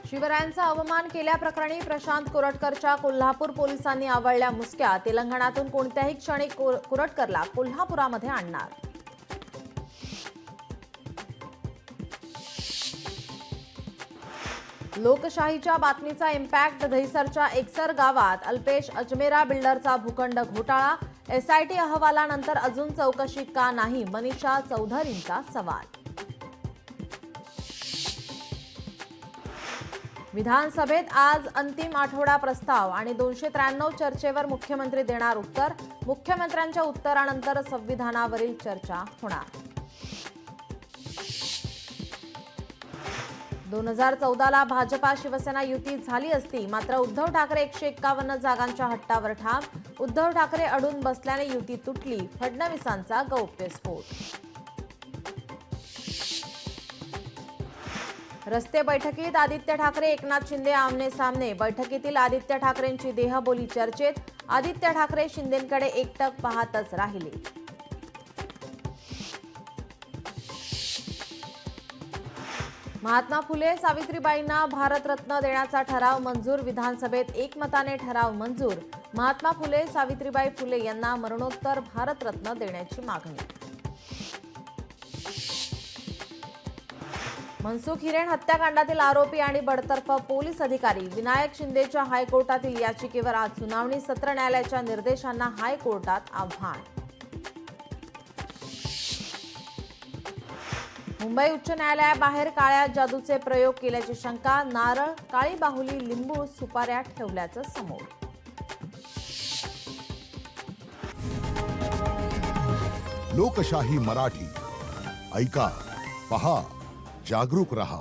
शिवरायांचा अवमान केल्याप्रकरणी प्रशांत कोरटकरच्या कोल्हापूर पोलिसांनी आवळल्या मुसक्या. तेलंगणातून कोणत्याही क्षणी कोरटकरला कोल्हापुरामध्ये आणणार. लोकशाहीच्या बातमीचा इम्पॅक्ट. दहिसरच्या एकसर गावात अल्पेश अजमेरा बिल्डरचा भूखंड घोटाळा. एसआयटी अहवालानंतर अजून चौकशी का नाही, मनीषा चौधरींचा सवाल. विधानसभेत आज अंतिम आठवडा प्रस्ताव आणि 293 चर्चेवर मुख्यमंत्री देणार उत्तर. मुख्यमंत्र्यांच्या उत्तरानंतर संविधानावरील चर्चा होणार. 2014ला भाजपा शिवसेना युती झाली असती, मात्र उद्धव ठाकरे 151 जागांच्या हट्टावर ठाम. उद्धव ठाकरे अडून बसल्याने युती तुटली. फडणवीसांचा गौप्यस्फोट. रस्ते बैठकीत आदित्य ठाकरे एकनाथ शिंदे आमने सामने. बैठकीतील आदित्य ठाकरेंची देहबोली चर्चेत. आदित्य ठाकरे शिंदेंकडे एकटक पाहतच राहिले. महात्मा फुले सावित्रीबाईंना भारतरत्न देण्याचा ठराव मंजूर. विधानसभेत एकमताने ठराव मंजूर. महात्मा फुले सावित्रीबाई फुले यांना मरणोत्तर भारतरत्न देण्याची मागणी. मनसुख हिरेन हत्याकांडातील आरोपी आणि बडतर्फ पोलीस अधिकारी. विनायक शिंदेच्या हायकोर्टातील याचिकेवर आज सुनावणी. सत्र न्यायालयाच्या निर्देशांना हायकोर्टात आव्हान. मुंबई उच्च न्यायालयाबाहेर काळ्या जादूचे प्रयोग केल्याची शंका. नारळ, काळी बाहुली, लिंबू, सुपाऱ्या ठेवल्याचं समोर. लोकशाही मराठी ऐका, पहा, जागरूक रहा.